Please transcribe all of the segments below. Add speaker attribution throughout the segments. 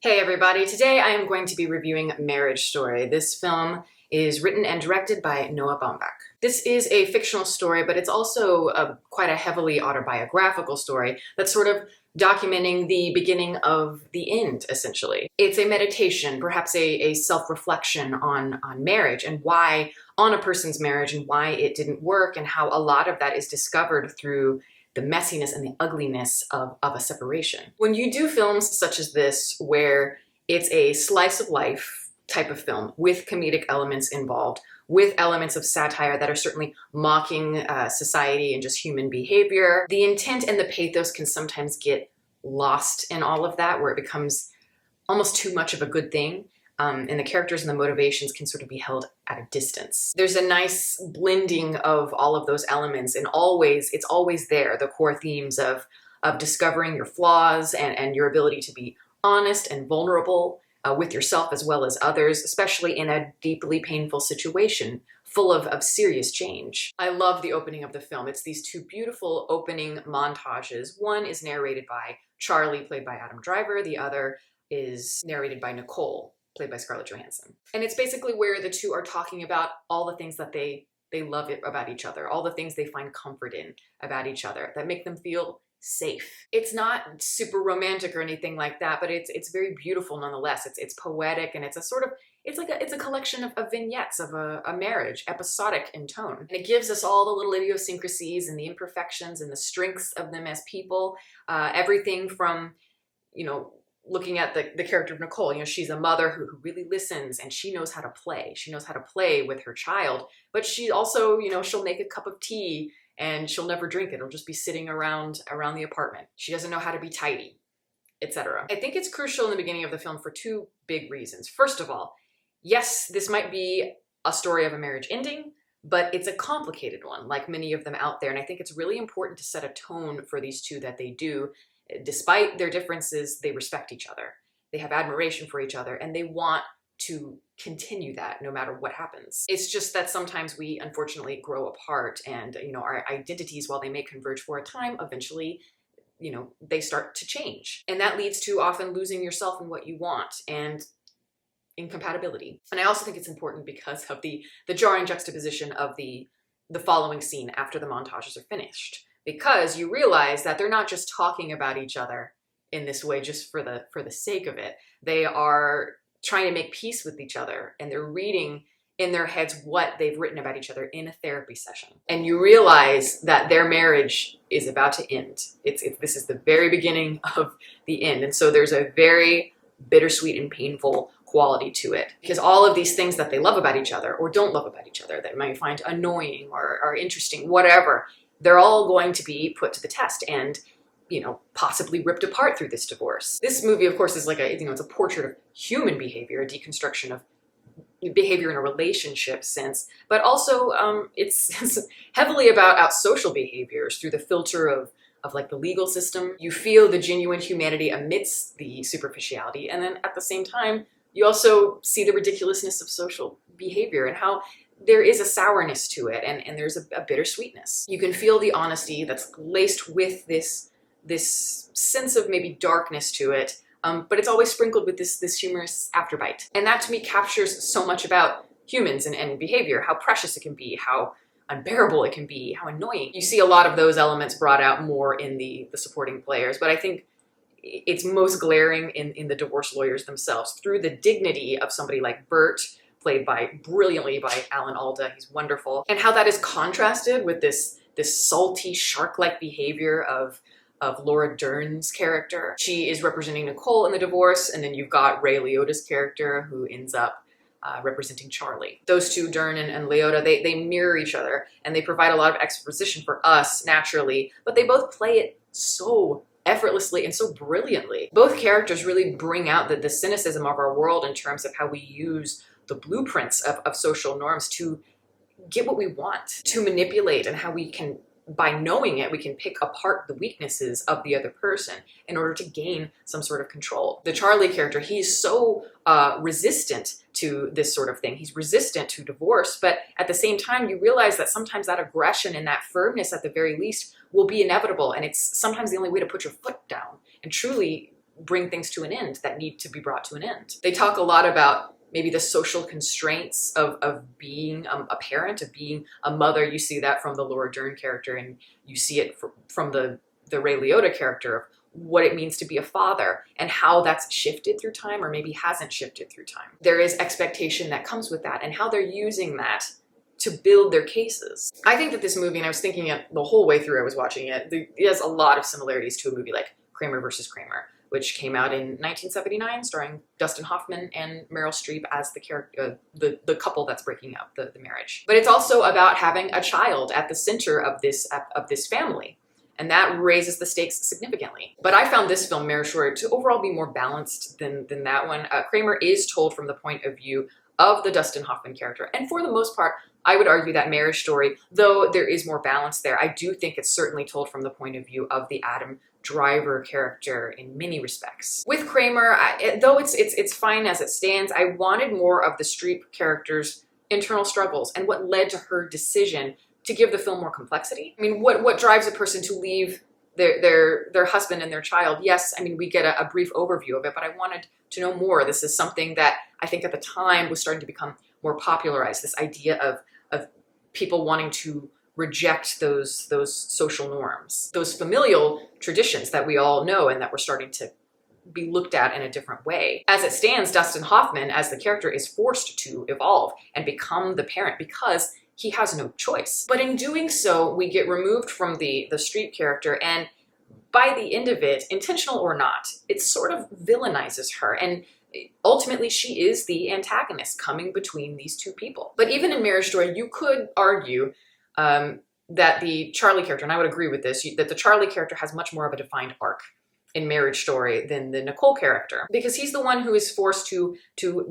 Speaker 1: Hey everybody, today I am going to be reviewing Marriage Story. This film is written and directed by Noah Baumbach. This is a fictional story, but it's also quite a heavily autobiographical story that's sort of documenting the beginning of the end, essentially. It's a meditation, perhaps a self-reflection on marriage and why, on a person's marriage, and why it didn't work, and how a lot of that is discovered through the messiness and the ugliness of a separation. When you do films such as this, where it's a slice of life type of film with comedic elements involved, with elements of satire that are certainly mocking society and just human behavior, the intent and the pathos can sometimes get lost in all of that, where it becomes almost too much of a good thing. And the characters and the motivations can sort of be held at a distance. There's a nice blending of all of those elements, and it's always there, the core themes of discovering your flaws and your ability to be honest and vulnerable with yourself as well as others, especially in a deeply painful situation full of serious change. I love the opening of the film. It's these two beautiful opening montages. One is narrated by Charlie, played by Adam Driver. The other is narrated by Nicole, played by Scarlett Johansson. And it's basically where the two are talking about all the things that they love about each other, all the things they find comfort in about each other that make them feel safe. It's not super romantic or anything like that, but it's very beautiful nonetheless. It's poetic, and it's a collection of vignettes of a marriage, episodic in tone. And it gives us all the little idiosyncrasies and the imperfections and the strengths of them as people. Everything from, looking at the character of Nicole, she's a mother who really listens, and she knows how to play. She knows how to play with her child, but she also, she'll make a cup of tea and she'll never drink it. It'll just be sitting around the apartment. She doesn't know how to be tidy, etc. I think it's crucial in the beginning of the film for two big reasons. First of all, yes, this might be a story of a marriage ending, but it's a complicated one, like many of them out there. And I think it's really important to set a tone for these two that they do. Despite their differences, they respect each other. They have admiration for each other, and they want to continue that no matter what happens. It's just that sometimes we unfortunately grow apart, and our identities, while they may converge for a time, eventually they start to change. And that leads to often losing yourself in what you want and incompatibility. And I also think it's important because of the jarring juxtaposition of the following scene after the montages are finished. Because you realize that they're not just talking about each other in this way just for the sake of it. They are trying to make peace with each other, and they're reading in their heads what they've written about each other in a therapy session. And you realize that their marriage is about to end. This is the very beginning of the end. And so there's a very bittersweet and painful quality to it, because all of these things that they love about each other or don't love about each other, that might find annoying or interesting, whatever, they're all going to be put to the test and, possibly ripped apart through this divorce. This movie, of course, is like it's a portrait of human behavior, a deconstruction of behavior in a relationship sense, but also it's heavily about social behaviors through the filter of like the legal system. You feel the genuine humanity amidst the superficiality, and then at the same time, you also see the ridiculousness of social behavior and how there is a sourness to it, and there's a bittersweetness. You can feel the honesty that's laced with this sense of maybe darkness to it, but it's always sprinkled with this humorous afterbite. And that to me captures so much about humans and behavior, how precious it can be, how unbearable it can be, how annoying. You see a lot of those elements brought out more in the supporting players, but I think it's most glaring in the divorce lawyers themselves, through the dignity of somebody like Bert, played brilliantly by Alan Alda. He's wonderful. And how that is contrasted with this salty, shark-like behavior of Laura Dern's character. She is representing Nicole in the divorce, and then you've got Ray Liotta's character, who ends up representing Charlie. Those two, Dern and Liotta, they mirror each other, and they provide a lot of exposition for us, naturally, but they both play it so effortlessly and so brilliantly. Both characters really bring out the cynicism of our world in terms of how we use the blueprints of social norms to get what we want, to manipulate, and how we can, by knowing it, we can pick apart the weaknesses of the other person in order to gain some sort of control. The Charlie character, he's so resistant to this sort of thing. He's resistant to divorce, but at the same time, you realize that sometimes that aggression and that firmness, at the very least, will be inevitable, and it's sometimes the only way to put your foot down and truly bring things to an end that need to be brought to an end. They talk a lot about maybe the social constraints of being a parent, of being a mother. You see that from the Laura Dern character, and you see it from the Ray Liotta character, of what it means to be a father and how that's shifted through time, or maybe hasn't shifted through time. There is expectation that comes with that, and how they're using that to build their cases. I think that this movie, and I was thinking it the whole way through I was watching it, it has a lot of similarities to a movie like Kramer versus Kramer, which came out in 1979, starring Dustin Hoffman and Meryl Streep as the character, the couple that's breaking up the marriage. But it's also about having a child at the center of this family, and that raises the stakes significantly. But I found this film, Marriage Story, to overall be more balanced than that one. Kramer is told from the point of view of the Dustin Hoffman character, and for the most part, I would argue that Marriage Story, though there is more balance there, I do think it's certainly told from the point of view of the Adam Driver character in many respects. With Kramer, though it's fine as it stands, I wanted more of the Streep character's internal struggles and what led to her decision to give the film more complexity. I mean, what drives a person to leave their husband and their child? Yes, I mean, we get a brief overview of it, but I wanted to know more. This is something that I think at the time was starting to become more popularized, this idea of people wanting to reject those social norms, those familial traditions that we all know and that we're starting to be looked at in a different way. As it stands, Dustin Hoffman, as the character, is forced to evolve and become the parent because he has no choice. But in doing so, we get removed from the Streep character, and by the end of it, intentional or not, it sort of villainizes her, and ultimately she is the antagonist coming between these two people. But even in Marriage Story, you could argue that the Charlie character, and I would agree with this, that the Charlie character has much more of a defined arc in Marriage Story than the Nicole character, because he's the one who is forced to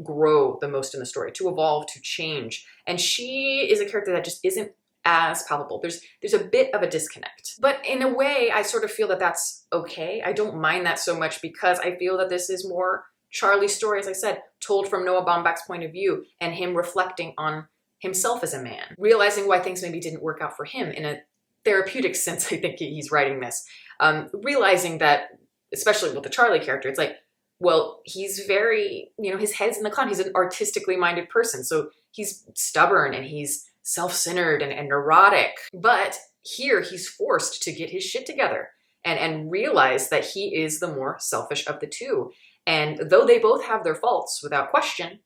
Speaker 1: grow the most in the story, to evolve, to change. And she is a character that just isn't as palpable. There's a bit of a disconnect. But in a way, I sort of feel that that's okay. I don't mind that so much because I feel that this is more Charlie's story, as I said, told from Noah Baumbach's point of view, and him reflecting on himself as a man, realizing why things maybe didn't work out for him in a therapeutic sense. I think he's writing this, realizing that, especially with the Charlie character, it's like, well, he's very, his head's in the cloud. He's an artistically minded person, so he's stubborn and he's self-centered and neurotic. But here he's forced to get his shit together and realize that he is the more selfish of the two. And though they both have their faults, without question,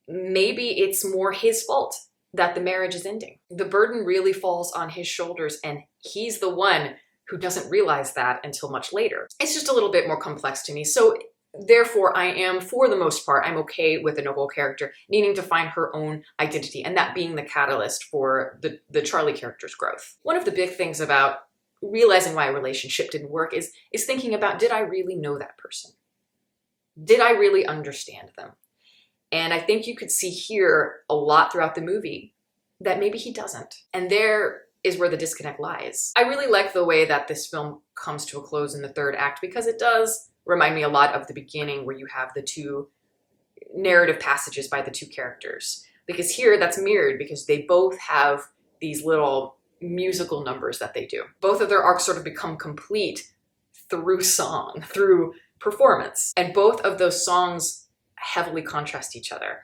Speaker 1: maybe it's more his fault that the marriage is ending. The burden really falls on his shoulders, and he's the one who doesn't realize that until much later. It's just a little bit more complex to me. So therefore, I am, for the most part, I'm okay with the Nicole character needing to find her own identity, and that being the catalyst for the Charlie character's growth. One of the big things about realizing why a relationship didn't work is thinking about, did I really know that person? Did I really understand them? And I think you could see here a lot throughout the movie that maybe he doesn't. And there is where the disconnect lies. I really like the way that this film comes to a close in the third act, because it does remind me a lot of the beginning, where you have the two narrative passages by the two characters. Because here that's mirrored, because they both have these little musical numbers that they do. Both of their arcs sort of become complete through song, through performance. And both of those songs heavily contrast each other.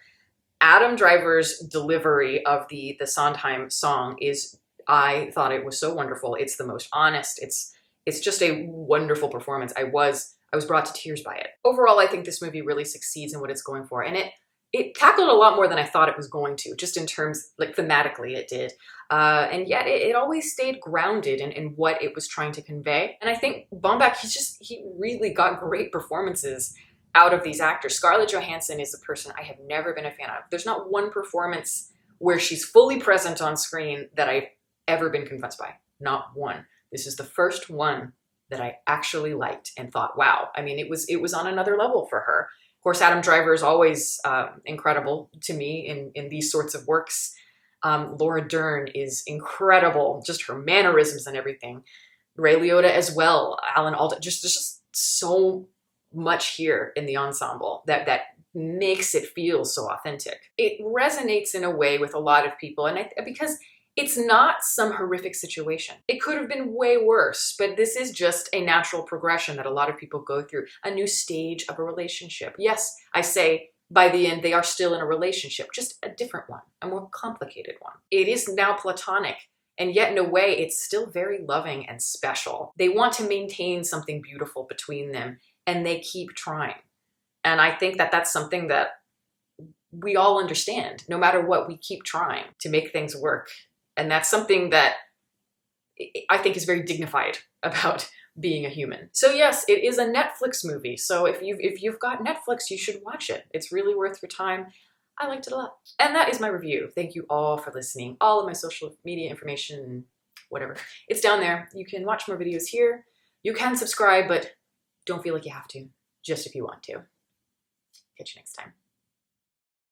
Speaker 1: Adam Driver's delivery of the Sondheim song is, I thought it was so wonderful. It's the most honest. It's just a wonderful performance. I was brought to tears by it. Overall, I think this movie really succeeds in what it's going for. And it tackled a lot more than I thought it was going to, just in terms, like thematically it did. And yet it always stayed grounded in what it was trying to convey. And I think Baumbach, he really got great performances out of these actors. Scarlett Johansson is a person I have never been a fan of. There's not one performance where she's fully present on screen that I've ever been convinced by. Not one. This is the first one that I actually liked and thought, wow. I mean, it was on another level for her. Of course, Adam Driver is always incredible to me in these sorts of works. Laura Dern is incredible, just her mannerisms and everything. Ray Liotta as well. Alan Alda, just so much here in the ensemble that makes it feel so authentic. It resonates in a way with a lot of people, and because It's not some horrific situation. It could have been way worse, but this is just a natural progression that a lot of people go through, a new stage of a relationship. Yes, I say by the end, they are still in a relationship, just a different one, a more complicated one. It is now platonic, and yet in a way, it's still very loving and special. They want to maintain something beautiful between them, and they keep trying. And I think that that's something that we all understand. No matter what, we keep trying to make things work. And that's something that I think is very dignified about being a human. So yes, it is a Netflix movie. So if you've got Netflix, you should watch it. It's really worth your time. I liked it a lot. And that is my review. Thank you all for listening. All of my social media information, whatever, it's down there. You can watch more videos here. You can subscribe, but don't feel like you have to, just if you want to. Catch you next time.